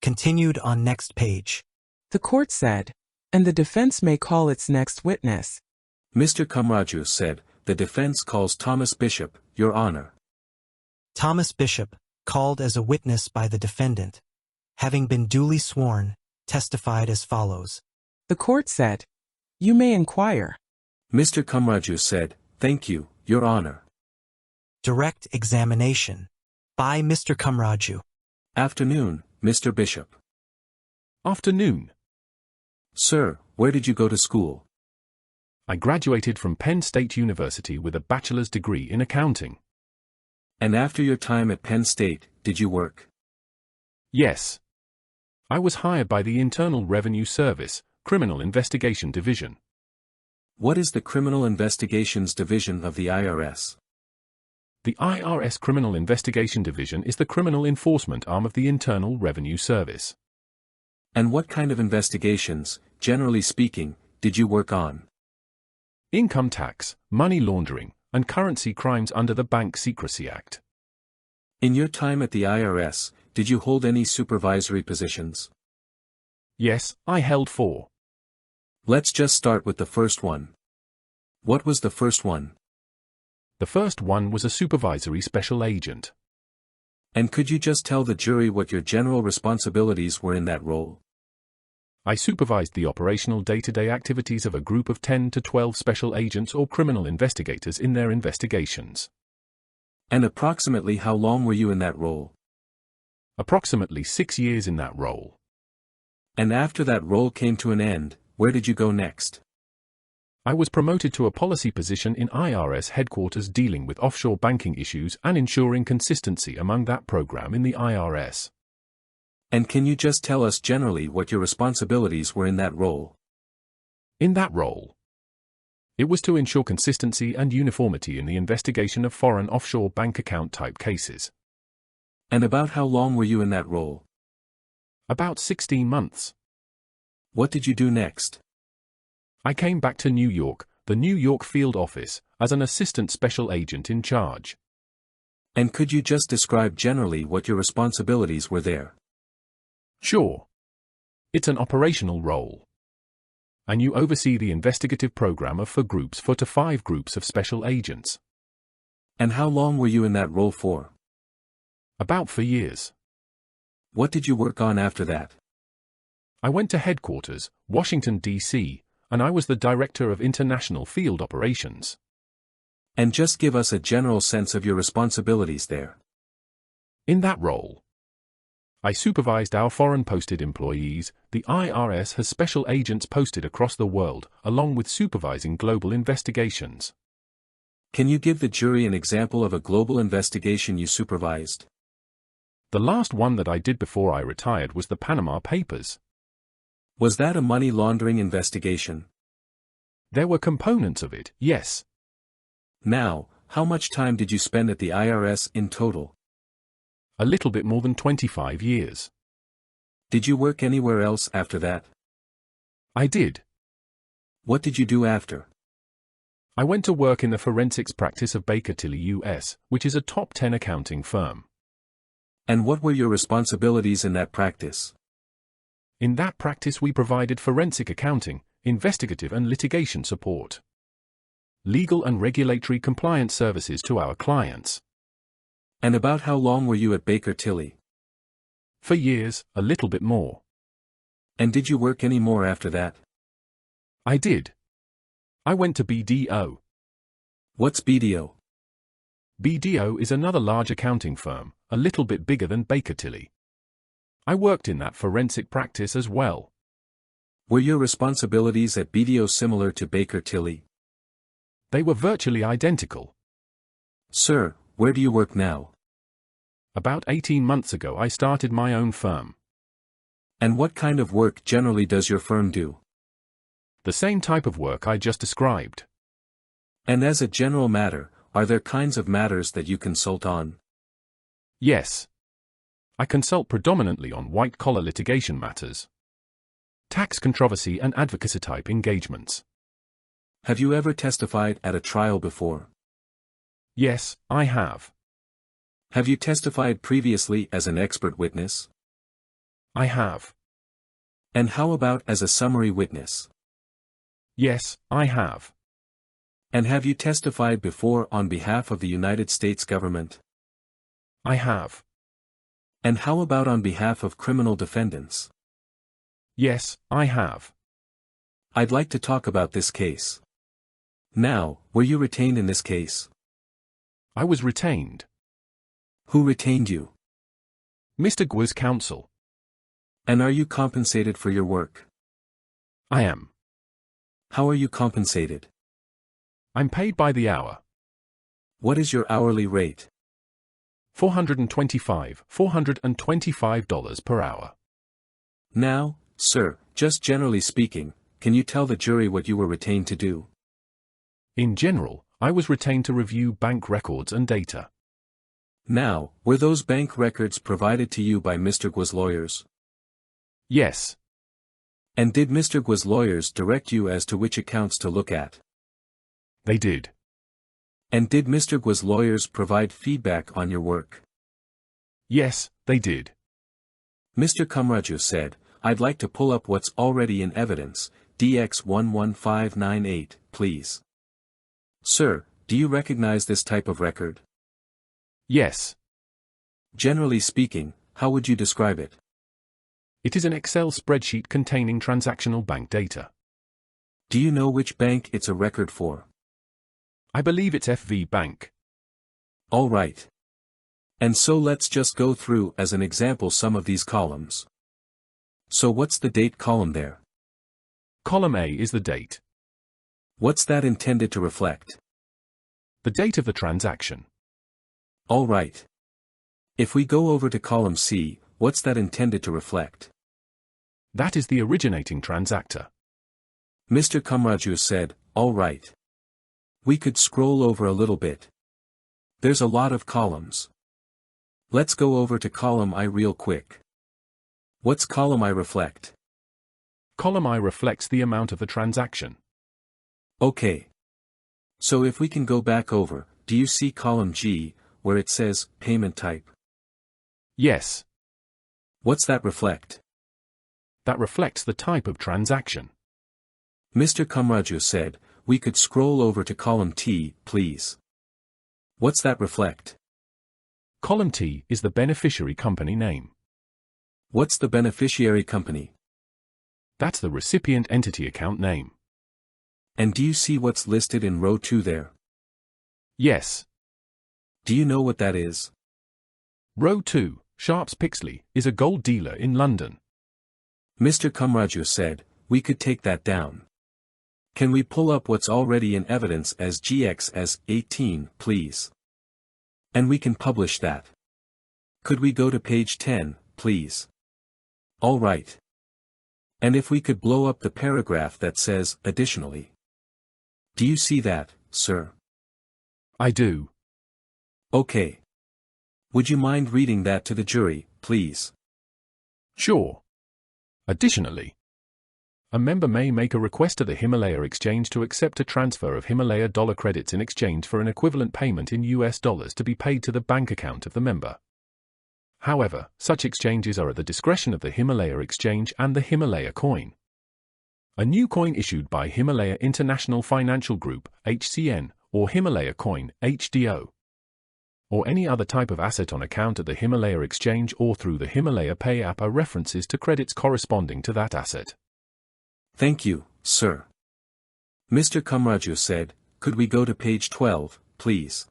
Continued on next page. The court said, and the defense may call its next witness. Mr. Kumraju said, the defense calls Thomas Bishop, Your Honor. Thomas Bishop, called as a witness by the defendant, having been duly sworn, testified as follows. The court said, you may inquire. Mr. Kumraju said, thank you, Your Honor. Direct examination. By Mr. Kumraju. Afternoon, Mr. Bishop. Afternoon. Sir, where did you go to school? I graduated from Penn State University with a bachelor's degree in accounting. And after your time at Penn State, did you work? Yes. I was hired by the Internal Revenue Service, Criminal Investigation Division. What is the Criminal Investigations Division of the IRS? The IRS Criminal Investigation Division is the criminal enforcement arm of the Internal Revenue Service. And what kind of investigations, generally speaking, did you work on? Income tax, money laundering, and currency crimes under the Bank Secrecy Act. In your time at the IRS, did you hold any supervisory positions? Yes, I held 4. Let's just start with the first one. What was the first one? The first one was a supervisory special agent. And could you just tell the jury what your general responsibilities were in that role? I supervised the operational day-to-day activities of a group of 10 to 12 special agents or criminal investigators in their investigations. And approximately how long were you in that role? Approximately 6 years in that role. And after that role came to an end, where did you go next? I was promoted to a policy position in IRS headquarters dealing with offshore banking issues and ensuring consistency among that program in the IRS. And can you just tell us generally what your responsibilities were in that role? In that role, it was to ensure consistency and uniformity in the investigation of foreign offshore bank account type cases. And about how long were you in that role? About 16 months. What did you do next? I came back to New York, the New York field office, as an assistant special agent in charge. And could you just describe generally what your responsibilities were there? Sure. It's an operational role. And you oversee the investigative program of 4 to 5 groups of special agents. And how long were you in that role for? About 4 years. What did you work on after that? I went to headquarters, Washington, D.C., and I was the director of international field operations. And just give us a general sense of your responsibilities there. In that role, I supervised our foreign posted employees. The IRS has special agents posted across the world, along with supervising global investigations. Can you give the jury an example of a global investigation you supervised? The last one that I did before I retired was the Panama Papers. Was that a money laundering investigation? There were components of it, yes. Now, how much time did you spend at the IRS in total? A little bit more than 25 years. Did you work anywhere else after that? I did. What did you do after? I went to work in the forensics practice of Baker Tilly US, which is a top 10 accounting firm. And what were your responsibilities in that practice? In that practice we provided forensic accounting, investigative and litigation support, legal and regulatory compliance services to our clients. And about how long were you at Baker Tilly? 4 years, a little bit more. And did you work any more after that? I did. I went to BDO. What's BDO? BDO is another large accounting firm, a little bit bigger than Baker Tilly. I worked in that forensic practice as well. Were your responsibilities at BDO similar to Baker Tilly? They were virtually identical. Sir, where do you work now? About 18 months ago I started my own firm. And what kind of work generally does your firm do? The same type of work I just described. And as a general matter, are there kinds of matters that you consult on? Yes. I consult predominantly on white-collar litigation matters, tax controversy and advocacy-type engagements. Have you ever testified at a trial before? Yes, I have. Have you testified previously as an expert witness? I have. And how about as a summary witness? Yes, I have. And have you testified before on behalf of the United States government? I have. And how about on behalf of criminal defendants? Yes, I have. I'd like to talk about this case. Now, were you retained in this case? I was retained. Who retained you? Mr. Guo's counsel. And are you compensated for your work? I am. How are you compensated? I'm paid by the hour. What is your hourly rate? $425 per hour. Now, sir, just generally speaking, can you tell the jury what you were retained to do? In general, I was retained to review bank records and data. Now, were those bank records provided to you by Mr. Guo's lawyers? Yes. And did Mr. Guo's lawyers direct you as to which accounts to look at? They did. And did Mr. Guo's lawyers provide feedback on your work? Yes, they did. Mr. Kumraju said, I'd like to pull up what's already in evidence, DX11598, please. Sir, do you recognize this type of record? Yes. Generally speaking, how would you describe it? It is an Excel spreadsheet containing transactional bank data. Do you know which bank it's a record for? I believe it's FV Bank. All right. And so let's just go through as an example some of these columns. So what's the date column there? Column A is the date. What's that intended to reflect? The date of the transaction. All right. If we go over to column C, what's that intended to reflect? That is the originating transactor. Mr. Kumraju said, all right. We could scroll over a little bit. There's a lot of columns. Let's go over to column I real quick. What's column I reflect? Column I reflects the amount of the transaction. Okay. So if we can go back over, do you see column G, where it says, payment type? Yes. What's that reflect? That reflects the type of transaction. Mr. Kumraju said, we could scroll over to column T, please. What's that reflect? Column T is the beneficiary company name. What's the beneficiary company? That's the recipient entity account name. And do you see what's listed in row 2 there? Yes. Do you know what that is? Row 2, Sharps Pixley, is a gold dealer in London. Mr. Kumraju said, we could take that down. Can we pull up what's already in evidence as GXS18, please? And we can publish that. Could we go to page 10, please? All right. And if we could blow up the paragraph that says, additionally. Do you see that, sir? I do. Okay. Would you mind reading that to the jury, please? Sure. Additionally, a member may make a request to the Himalaya Exchange to accept a transfer of Himalaya dollar credits in exchange for an equivalent payment in US dollars to be paid to the bank account of the member. However, such exchanges are at the discretion of the Himalaya Exchange and the Himalaya coin. A new coin issued by Himalaya International Financial Group, HCN, or Himalaya coin, HDO, or any other type of asset on account at the Himalaya Exchange or through the Himalaya Pay app are references to credits corresponding to that asset. Thank you, sir. Mr. Kumraju said, could we go to page 12, please?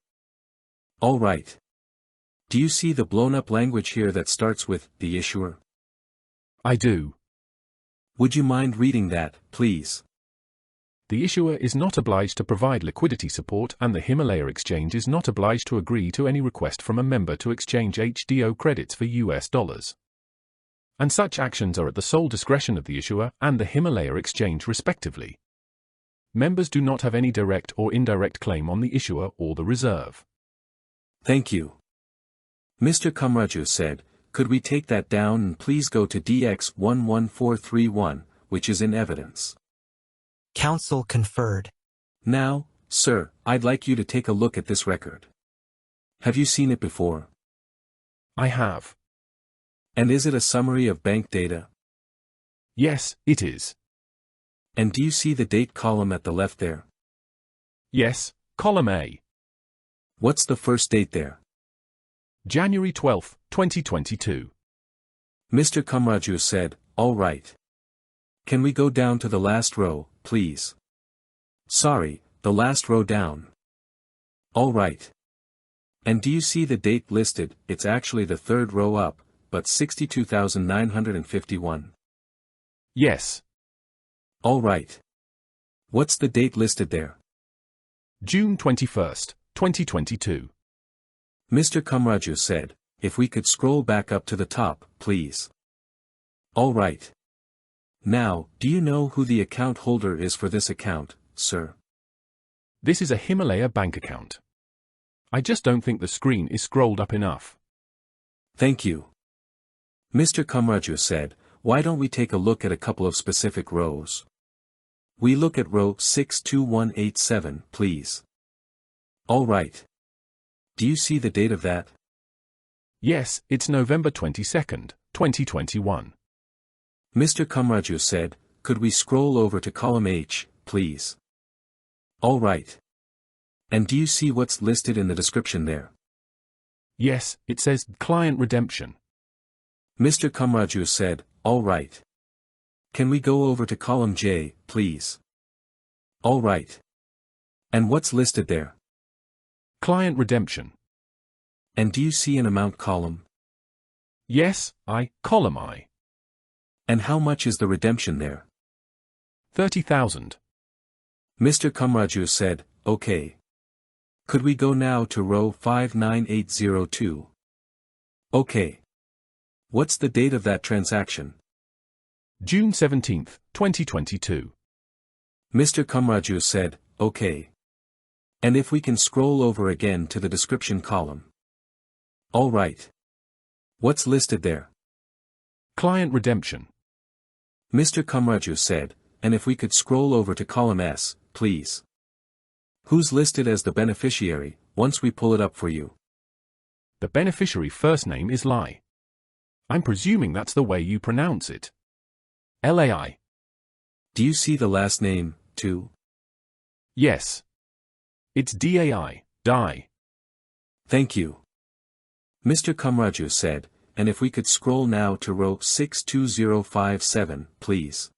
All right. Do you see the blown-up language here that starts with, the issuer? I do. Would you mind reading that, please? The issuer is not obliged to provide liquidity support and the Himalaya Exchange is not obliged to agree to any request from a member to exchange HDO credits for US dollars. And such actions are at the sole discretion of the issuer and the Himalaya Exchange respectively. Members do not have any direct or indirect claim on the issuer or the reserve. Thank you. Mr. Kumraju said, could we take that down and please go to DX11431, which is in evidence. Counsel conferred. Now, sir, I'd like you to take a look at this record. Have you seen it before? I have. And is it a summary of bank data? Yes, it is. And do you see the date column at the left there? Yes, column A. What's the first date there? January 12, 2022. Mr. Kamaraju said, all right. Can we go down to the last row, please? Sorry, the last row down. All right. And do you see the date listed? It's actually the third row up, but 62,951. Yes. All right. What's the date listed there? June 21st, 2022. Mr. Kamaraju said, if we could scroll back up to the top, please. All right. Now, do you know who the account holder is for this account, sir? This is a Himalaya bank account. I just don't think the screen is scrolled up enough. Thank you. Mr. Kamaraju said, why don't we take a look at a couple of specific rows? We look at row 62187, please. All right. Do you see the date of that? Yes, it's November 22nd, 2021. Mr. Kamaraju said, could we scroll over to column H, please? All right. And do you see what's listed in the description there? Yes, it says client redemption. Mr. Kamaraju said, all right. Can we go over to column J, please? All right. And what's listed there? Client redemption. And do you see an amount column? Yes, column I. And how much is the redemption there? 30,000. Mr. Kamaraju said, okay. Could we go now to row 59802? Okay. What's the date of that transaction? June 17th, 2022. Mr. Kamaraju said, okay. And if we can scroll over again to the description column. All right. What's listed there? Client redemption. Mr. Kamaraju said, and if we could scroll over to column S, please. Who's listed as the beneficiary, once we pull it up for you? The beneficiary first name is Lai. I'm presuming that's the way you pronounce it. Lai. Do you see the last name, too? Yes. It's Dai, Dai. Thank you. Mr. Kamaraju said, and if we could scroll now to row 62057, please.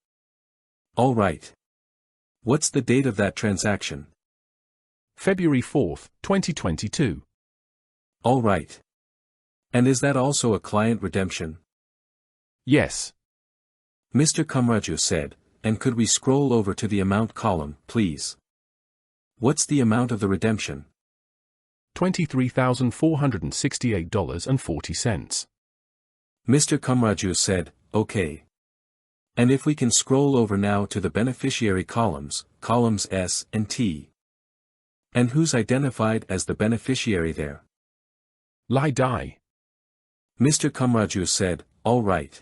All right. What's the date of that transaction? February 4th, 2022. All right. And is that also a client redemption? Yes. Mr. Kamaraju said, and could we scroll over to the amount column, please? What's the amount of the redemption? $23,468.40. Mr. Kamaraju said, okay. And if we can scroll over now to the beneficiary columns, columns S and T. And who's identified as the beneficiary there? Lai Dai. Mr. Kamaraju said, all right.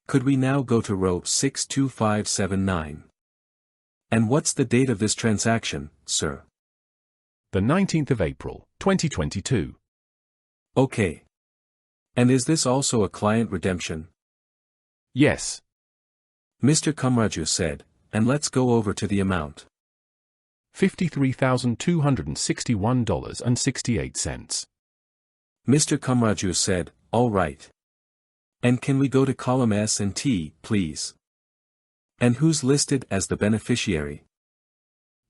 Could we now go to row 62579? And what's the date of this transaction, sir? The 19th of April, 2022. Okay. And is this also a client redemption? Yes. Mr. Kamaraju said, and let's go over to the amount. $53,261.68. Mr. Kamaraju said, all right. And can we go to column S and T, please? And who's listed as the beneficiary?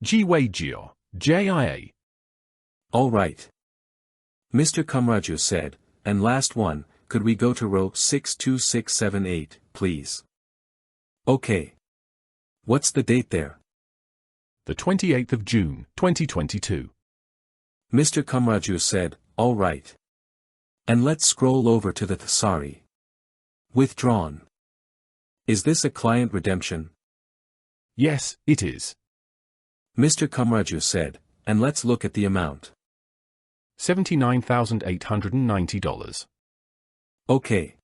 Jiwei JIA. All right. Mr. Kamaraju said, and last one, could we go to row 62678, please? Okay. What's the date there? The 28th of June, 2022. Mr. Kamaraju said, all right. And let's scroll over to the Thesari. Withdrawn. Is this a client redemption? Yes, it is. Mr. Kamaraju said, and let's look at the amount. $79,890. Okay.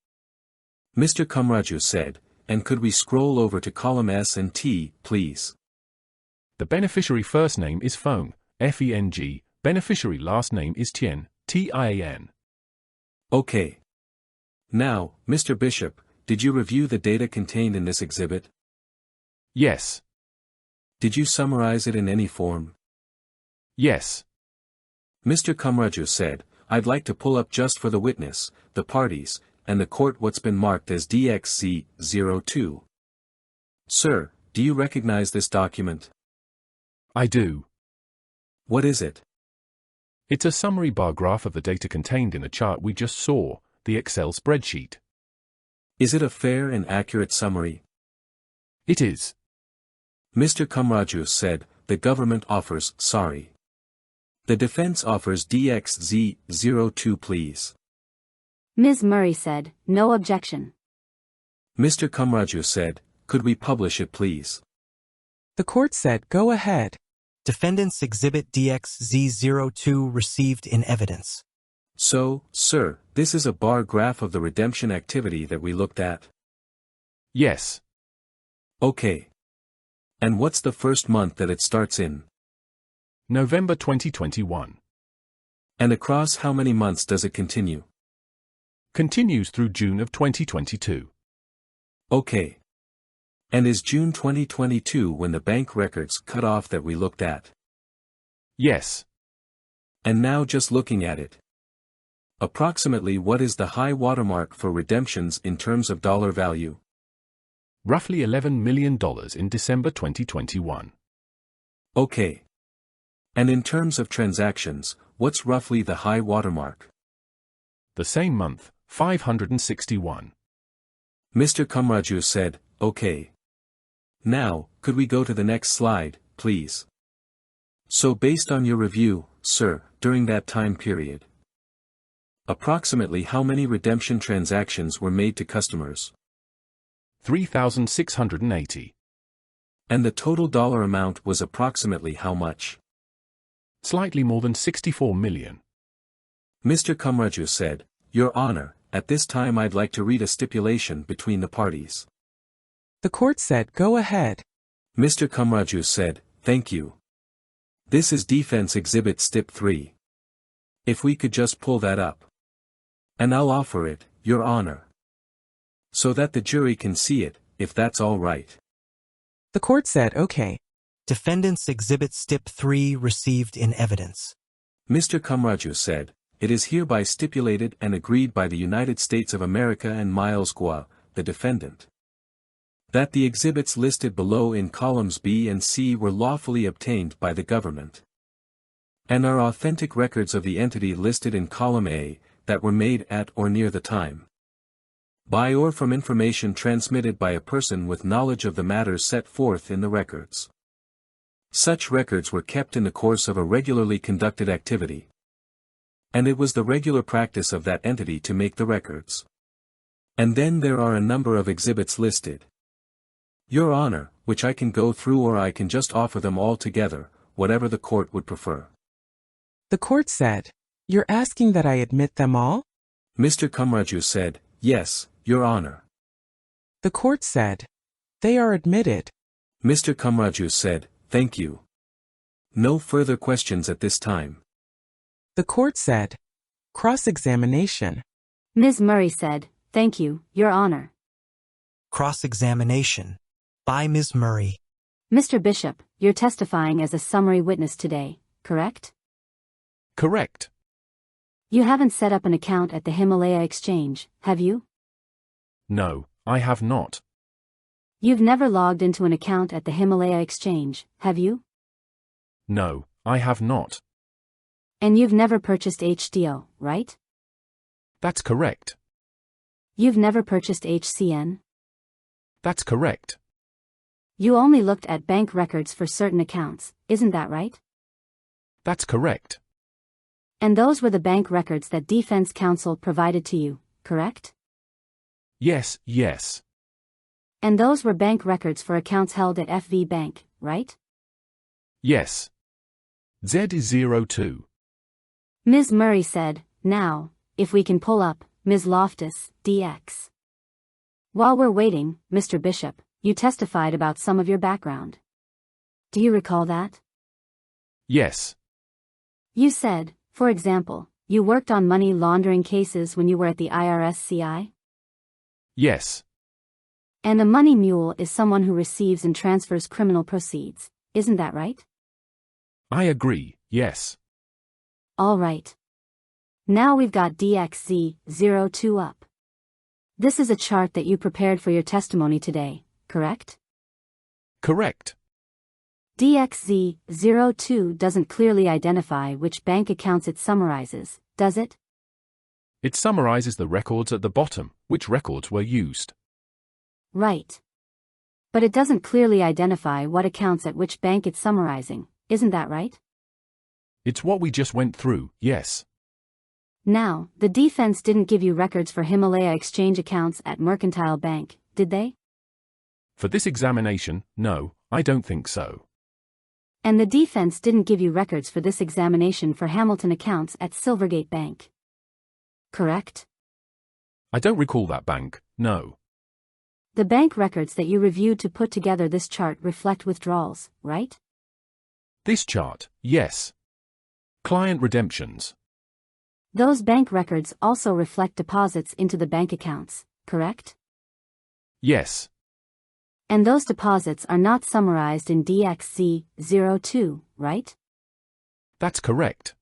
Mr. Kamaraju said, and could we scroll over to column S and T, please? The beneficiary first name is Feng, Feng, beneficiary last name is Tian, Tian. Okay. Now, Mr. Bishop, did you review the data contained in this exhibit? Yes. Did you summarize it in any form? Yes. Mr. Kumraju said, I'd like to pull up just for the witness, the parties, and the court what's been marked as DXC02. Sir, do you recognize this document? I do. What is it? It's a summary bar graph of the data contained in the chart we just saw, the Excel spreadsheet. Is it a fair and accurate summary? It is. Mr. Kumraju said, the government offers, sorry. The defense offers DXZ02 please. Ms. Murray said, no objection. Mr. Kumraju said, could we publish it please? The court said, go ahead. Defendant's Exhibit DXZ02 received in evidence. So, sir, this is a bar graph of the redemption activity that we looked at? Yes. Okay. And what's the first month that it starts in? November 2021. And across how many months does it continue? Continues through June of 2022. Okay. And is June 2022 when the bank records cut off that we looked at? Yes. And now just looking at it. Approximately what is the high watermark for redemptions in terms of dollar value? Roughly $11 million in December 2021. Okay. And in terms of transactions, what's roughly the high watermark? The same month, 561. Mr. Kumraju said, okay. Now, could we go to the next slide, please? So based on your review, sir, during that time period, approximately how many redemption transactions were made to customers? 3,680. And the total dollar amount was approximately how much? Slightly more than 64 million. Mr. Kumraju said, Your Honor, at this time I'd like to read a stipulation between the parties. The court said, go ahead. Mr. Kumraju said, thank you. This is Defense Exhibit Stip 3. If we could just pull that up. And I'll offer it, Your Honor. So that the jury can see it, if that's all right. The court said, okay. Defendant's Exhibit Stip 3 received in evidence. Mr. Kumraju said, it is hereby stipulated and agreed by the United States of America and Miles Gua, the defendant, that the exhibits listed below in columns B and C were lawfully obtained by the government, and are authentic records of the entity listed in column A, that were made at or near the time, by or from information transmitted by a person with knowledge of the matters set forth in the records. Such records were kept in the course of a regularly conducted activity, and it was the regular practice of that entity to make the records. And then there are a number of exhibits listed, Your Honor, which I can go through or I can just offer them all together, whatever the court would prefer. The court said, you're asking that I admit them all? Mr. Kumraju said, yes, Your Honor. The court said, they are admitted. Mr. Kumraju said, thank you. No further questions at this time. The court said, cross-examination. Ms. Murray said, thank you, Your Honor. Cross-examination. By Ms. Murray. Mr. Bishop, you're testifying as a summary witness today, correct? Correct. You haven't set up an account at the Himalaya Exchange, have you? No, I have not. You've never logged into an account at the Himalaya Exchange, have you? No, I have not. And you've never purchased HDO, right? That's correct. You've never purchased HCN? That's correct. You only looked at bank records for certain accounts, isn't that right? That's correct. And those were the bank records that defense counsel provided to you, correct? Yes, yes. And those were bank records for accounts held at FV Bank, right? Yes. Z02. Ms. Murray said, now, if we can pull up, Ms. Loftus, DX. While we're waiting, Mr. Bishop, you testified about some of your background. Do you recall that? Yes. You said, for example, you worked on money laundering cases when you were at the IRS CI, Yes. And a money mule is someone who receives and transfers criminal proceeds, isn't that right? I agree, yes. All right. Now we've got DXZ02 up. This is a chart that you prepared for your testimony today, correct? Correct. DXZ02 doesn't clearly identify which bank accounts it summarizes, does it? It summarizes the records at the bottom, which records were used. Right. But it doesn't clearly identify what accounts at which bank it's summarizing, isn't that right? It's what we just went through, yes. Now, the defense didn't give you records for Himalaya Exchange accounts at Mercantile Bank, did they? For this examination, no, I don't think so. And the defense didn't give you records for this examination for Hamilton accounts at Silvergate Bank. Correct? I don't recall that bank, no. The bank records that you reviewed to put together this chart reflect withdrawals, right? This chart, yes. Client redemptions. Those bank records also reflect deposits into the bank accounts, correct? Yes. And those deposits are not summarized in DXZ02, right? That's correct.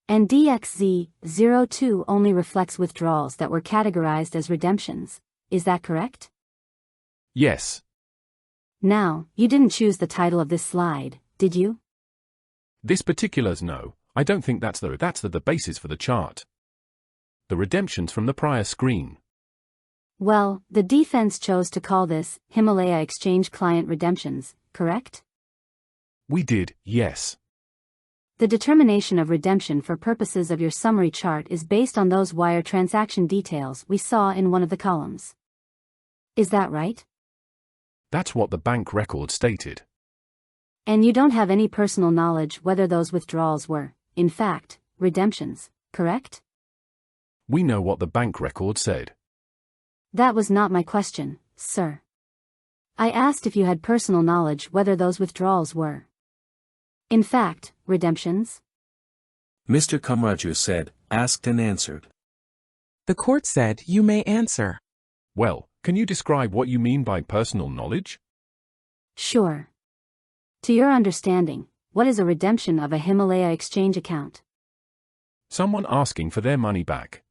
And DXZ02 only reflects withdrawals that were categorized as redemptions, is that correct? Yes. Now, you didn't choose the title of this slide, did you? This particulars, no, I don't think that's the basis for the chart. The redemptions from the prior screen. Well, the defense chose to call this Himalaya Exchange Client Redemptions, correct? We did, yes. The determination of redemption for purposes of your summary chart is based on those wire transaction details we saw in one of the columns. Is that right? That's what the bank record stated. And you don't have any personal knowledge whether those withdrawals were, in fact, redemptions, correct? We know what the bank record said. That was not my question, sir. I asked if you had personal knowledge whether those withdrawals were, in fact, redemptions? Mr. Kamaraju said, asked and answered. The court said you may answer. Well, can you describe what you mean by personal knowledge? Sure. To your understanding, what is a redemption of a Himalaya Exchange account? Someone asking for their money back.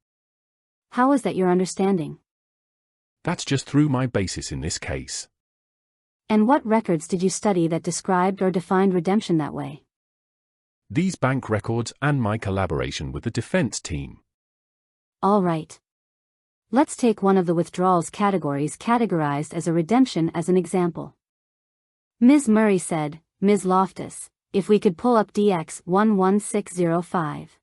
How is that your understanding? That's just through my basis in this case. And what records did you study that described or defined redemption that way? These bank records and my collaboration with the defense team. All right. Let's take one of the withdrawals categories categorized as a redemption as an example. Ms. Murray said, Ms. Loftus, if we could pull up DX 11605.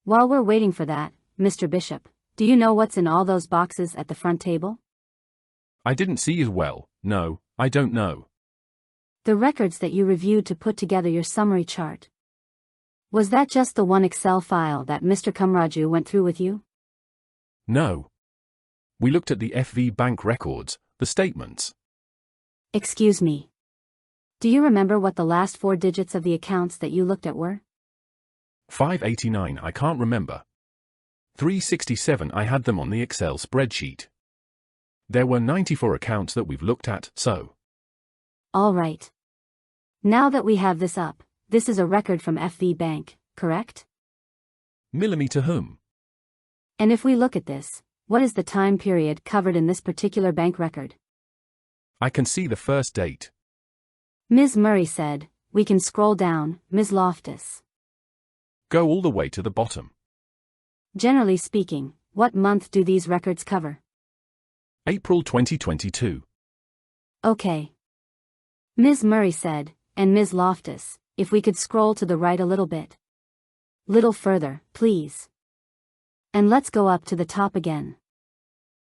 While we're waiting for that, Mr. Bishop, do you know what's in all those boxes at the front table? I didn't see as well, no, I don't know. The records that you reviewed to put together your summary chart. Was that just the one Excel file that Mr. Kamaraju went through with you? No. We looked at the FV bank records, the statements. Excuse me. Do you remember what the last 4 digits of the accounts that you looked at were? 589 I can't remember. 367 I had them on the Excel spreadsheet. There were 94 accounts that we've looked at, so. All right. Now that we have this up, this is a record from FV Bank, correct? Millimeter whom? And if we look at this, what is the time period covered in this particular bank record? I can see the first date. Ms. Murray said, we can scroll down, Ms. Loftus. Go all the way to the bottom. Generally speaking, what month do these records cover? April 2022. Okay. Ms. Murray said, and Ms. Loftus, if we could scroll to the right a little bit. Little further, please. And let's go up to the top again.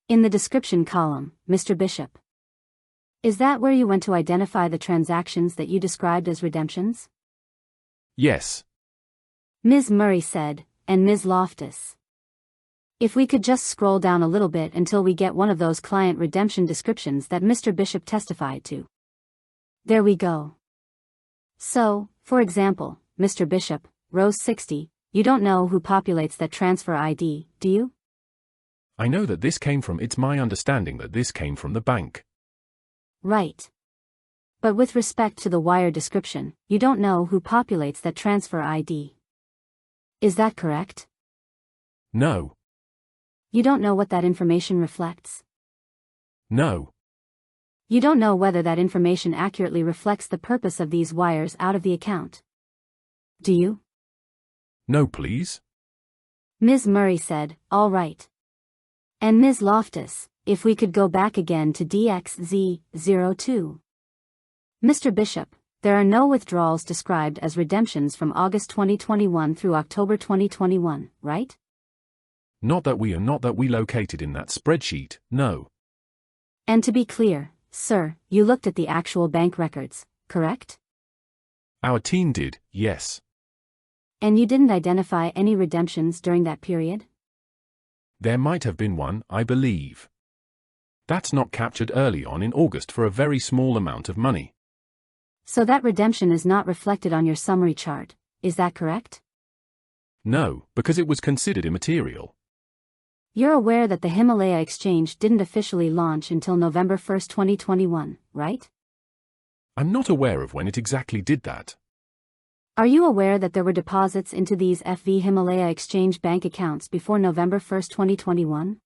In the description column, Mr. Bishop. Is that where you went to identify the transactions that you described as redemptions? Yes. Ms. Murray said, and Ms. Loftus. If we could just scroll down a little bit until we get one of those client redemption descriptions that Mr. Bishop testified to. There we go. So, for example, Mr. Bishop, row 60, you don't know who populates that transfer ID, do you? I know that this came from, it's my understanding that this came from the bank. Right. But with respect to the wire description, you don't know who populates that transfer ID. Is that correct? No. You don't know what that information reflects? No. You don't know whether that information accurately reflects the purpose of these wires out of the account. Do you? No, please. Ms. Murray said, all right. And Ms. Loftus, if we could go back again to DXZ02. Mr. Bishop, there are no withdrawals described as redemptions from August 2021 through October 2021, right? Not that we located in that spreadsheet, no. And to be clear, sir, you looked at the actual bank records, correct? Our team did, yes. And you didn't identify any redemptions during that period? There might have been one, I believe. That's not captured early on in August for a very small amount of money. So that redemption is not reflected on your summary chart, is that correct? No, because it was considered immaterial. You're aware that the Himalaya exchange didn't officially launch until November 1, 2021, right? I'm not aware of when it exactly did that. Are you aware that there were deposits into these FV Himalaya exchange bank accounts before November 1, 2021?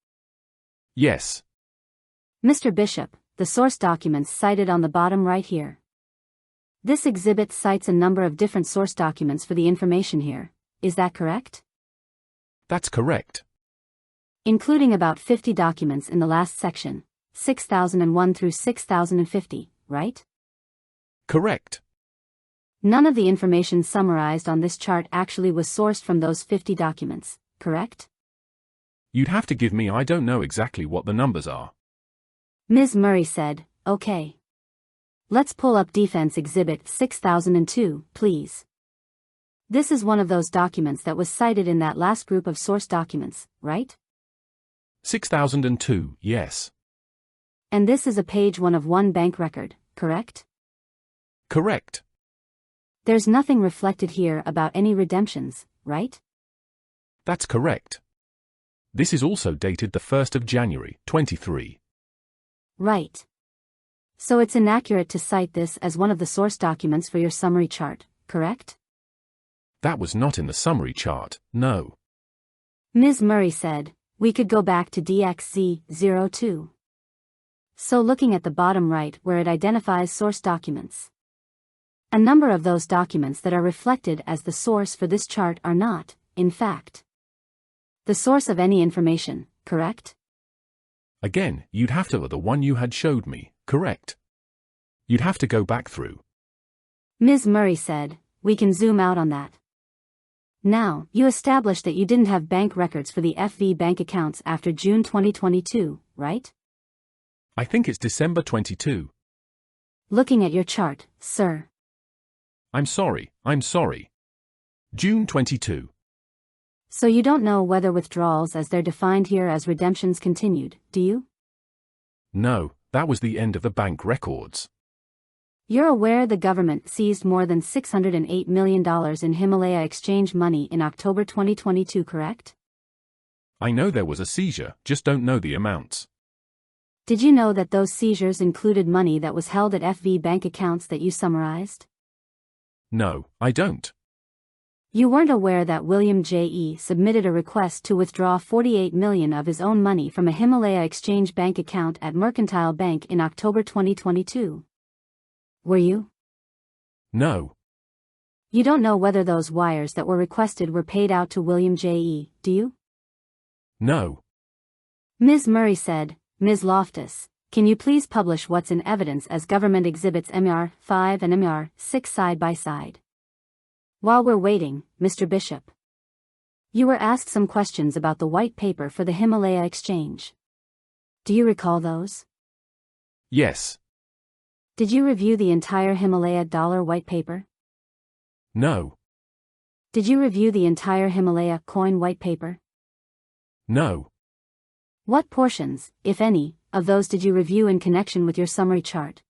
Yes. Mr. Bishop, the source documents cited on the bottom right here. This exhibit cites a number of different source documents for the information here, is that correct? That's correct. Including about 50 documents in the last section, 6001 through 6050, right? Correct. None of the information summarized on this chart actually was sourced from those 50 documents, correct? You'd have to give me, I don't know exactly what the numbers are. Ms. Murray said, okay. Let's pull up Defense Exhibit 6002, please. This is one of those documents that was cited in that last group of source documents, right? 6002, yes. And this is a page 1 of one bank record, correct? Correct. There's nothing reflected here about any redemptions, right? That's correct. This is also dated the 1st of January, 23. Right. So it's inaccurate to cite this as one of the source documents for your summary chart, correct? That was not in the summary chart, no. Ms. Murray said, we could go back to DXZ02. So looking at the bottom right where it identifies source documents. A number of those documents that are reflected as the source for this chart are not, in fact, the source of any information, correct? Again, you'd have to the one you had showed me, correct? You'd have to go back through. Ms. Murray said, we can zoom out on that. Now, you established that you didn't have bank records for the FV bank accounts after June 2022, right? I think it's December 22. Looking at your chart, sir. I'm sorry. June 22. So you don't know whether withdrawals as they're defined here as redemptions continued, do you? No, that was the end of the bank records. You're aware the government seized more than $608 million in Himalaya exchange money in October 2022, correct? I know there was a seizure, just don't know the amounts. Did you know that those seizures included money that was held at FV bank accounts that you summarized? No, I don't. You weren't aware that William J.E. submitted a request to withdraw $48 million of his own money from a Himalaya exchange bank account at Mercantile Bank in October 2022. Were you? No. You don't know whether those wires that were requested were paid out to William J.E., do you? No. Ms. Murray said, Ms. Loftus, can you please publish what's in evidence as Government Exhibits MER 5 and MER 6 side by side? While we're waiting, Mr. Bishop. You were asked some questions about the white paper for the Himalaya exchange. Do you recall those? Yes. Did you review the entire Himalaya dollar white paper? No. Did you review the entire Himalaya coin white paper? No. What portions, if any, of those did you review in connection with your summary chart?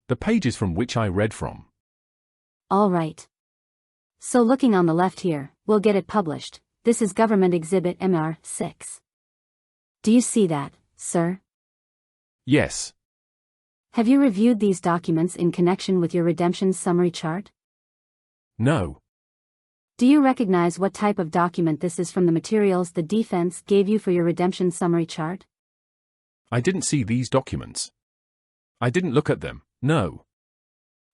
The pages from which I read from. All right. So looking on the left here, we'll get it published. This is Government Exhibit MER 6. Do you see that, sir? Yes. Have you reviewed these documents in connection with your redemption summary chart? No. Do you recognize what type of document this is from the materials the defense gave you for your redemption summary chart? I didn't see these documents. I didn't look at them, no.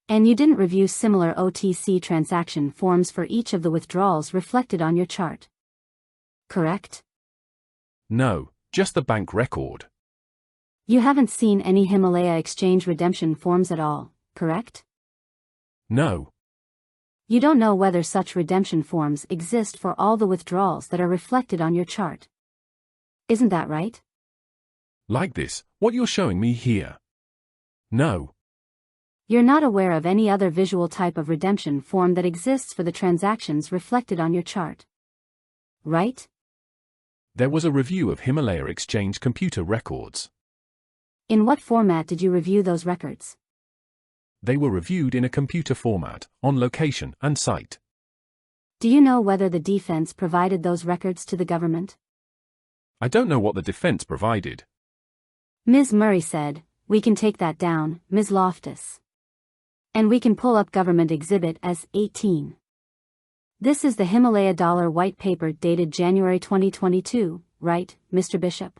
And you didn't review similar OTC transaction forms for each of the withdrawals reflected on your chart. Correct? No, just the bank record. You haven't seen any Himalaya Exchange redemption forms at all, correct? No. You don't know whether such redemption forms exist for all the withdrawals that are reflected on your chart. Isn't that right? Like this, what you're showing me here. No. You're not aware of any other visual type of redemption form that exists for the transactions reflected on your chart. Right? There was a review of Himalaya Exchange computer records. In what format did you review those records? They were reviewed in a computer format, on location and site. Do you know whether the defense provided those records to the government? I don't know what the defense provided. Ms. Murray said, "We can take that down, Ms. Loftus. And we can pull up Government Exhibit S-18. This is the Himalaya Dollar White Paper dated January 2022, right, Mr. Bishop?"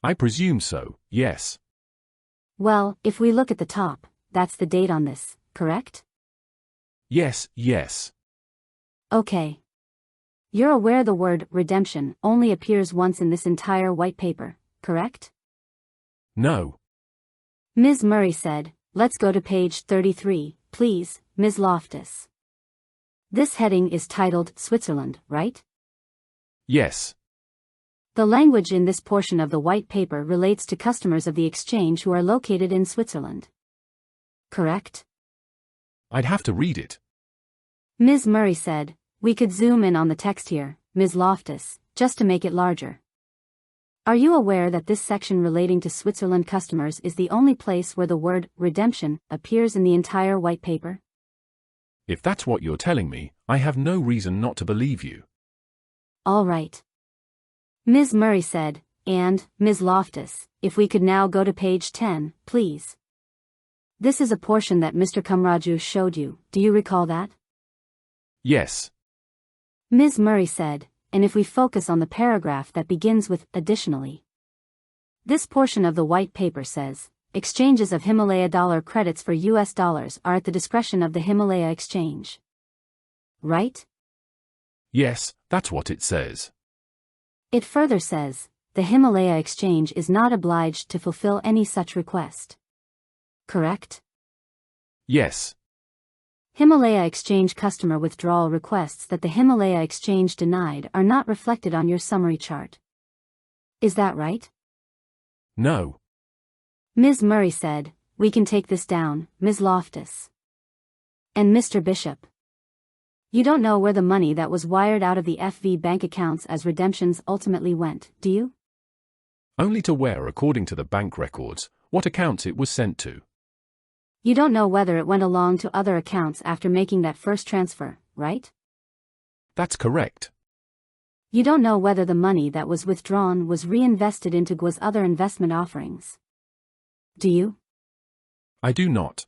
I presume so, yes. Well, if we look at the top, that's the date on this, correct? Yes, yes. Okay. You're aware the word redemption only appears once in this entire white paper, correct? No. Ms. Murray said, "Let's go to page 33, please, Ms. Loftus." This heading is titled Switzerland, right? Yes. The language in this portion of the white paper relates to customers of the exchange who are located in Switzerland. Correct? I'd have to read it. Ms. Murray said, "We could zoom in on the text here, Ms. Loftus, just to make it larger." Are you aware that this section relating to Switzerland customers is the only place where the word redemption appears in the entire white paper? If that's what you're telling me, I have no reason not to believe you. All right. Ms. Murray said, and, Ms. Loftus, if we could now go to page 10, please. This is a portion that Mr. Kumraju showed you, do you recall that? Yes. Ms. Murray said, and if we focus on the paragraph that begins with additionally. This portion of the white paper says, exchanges of Himalaya dollar credits for US dollars are at the discretion of the Himalaya exchange. Right? Yes, that's what it says. It further says, the Himalaya exchange is not obliged to fulfill any such request. Correct? Yes. Himalaya exchange customer withdrawal requests that the Himalaya exchange denied are not reflected on your summary chart. Is that right? No. Ms. Murray said, we can take this down, Ms. Loftus. And Mr. Bishop. You don't know where the money that was wired out of the FV bank accounts as redemptions ultimately went, do you? Only to where, according to the bank records, what accounts it was sent to. You don't know whether it went along to other accounts after making that first transfer, right? That's correct. You don't know whether the money that was withdrawn was reinvested into GWA's other investment offerings. Do you? I do not.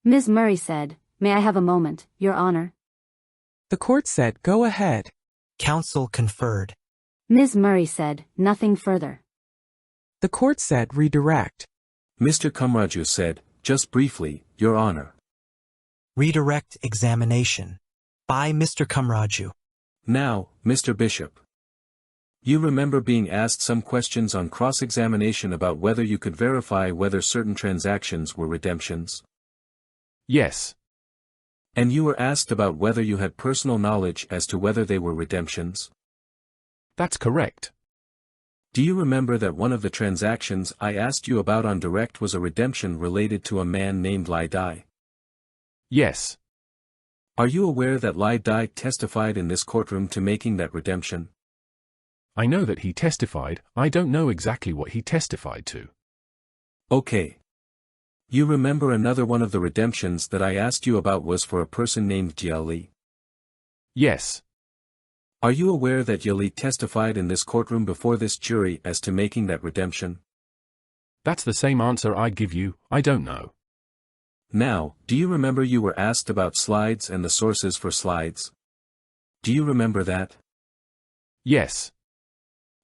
Ms. Murray said, may I have a moment, Your Honor? The court said, go ahead. Counsel conferred. Ms. Murray said, nothing further. The court said, redirect. Mr. Kumraju said, just briefly, Your Honor. Redirect examination. By Mr. Kumraju. Now, Mr. Bishop. You remember being asked some questions on cross-examination about whether you could verify whether certain transactions were redemptions? Yes. And you were asked about whether you had personal knowledge as to whether they were redemptions? That's correct. Do you remember that one of the transactions I asked you about on direct was a redemption related to a man named Lai Dai? Yes. Are you aware that Lai Dai testified in this courtroom to making that redemption? I know that he testified, I don't know exactly what he testified to. Okay. You remember another one of the redemptions that I asked you about was for a person named Jia Li? Yes. Are you aware that Yali testified in this courtroom before this jury as to making that redemption? That's the same answer I give you, I don't know. Now, do you remember you were asked about slides and the sources for slides? Do you remember that? Yes.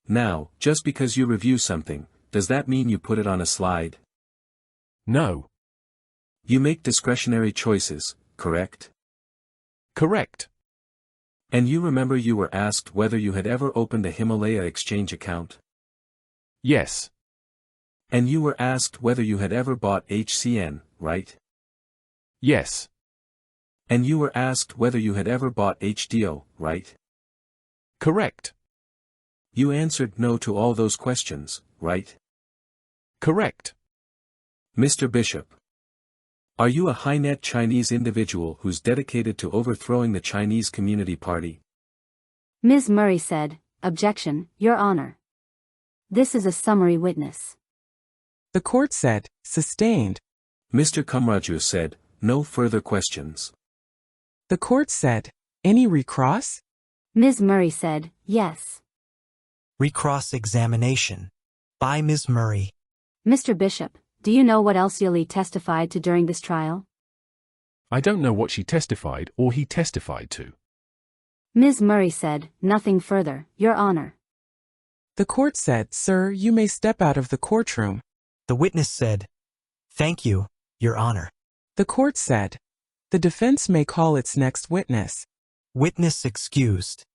Now, just because you review something, does that mean you put it on a slide? No. You make discretionary choices, correct? Correct. And you remember you were asked whether you had ever opened a Himalaya exchange account? Yes. And you were asked whether you had ever bought HCN, right? Yes. And you were asked whether you had ever bought HDO, right? Correct. You answered no to all those questions, right? Correct. Mr. Bishop. Are you a high-net Chinese individual who's dedicated to overthrowing the Chinese Community Party? Ms. Murray said, "Objection, Your Honor. This is a summary witness." The court said, "Sustained." Mr. Kumraju said, "No further questions." The court said, "Any recross?" Ms. Murray said, "Yes." Recross-examination. By Ms. Murray. Mr. Bishop, do you know what else Yali testified to during this trial? I don't know what she testified or he testified to. Ms. Murray said, "Nothing further, Your Honor." The court said, "Sir, you may step out of the courtroom." The witness said, "Thank you, Your Honor." The court said, "The defense may call its next witness." Witness excused.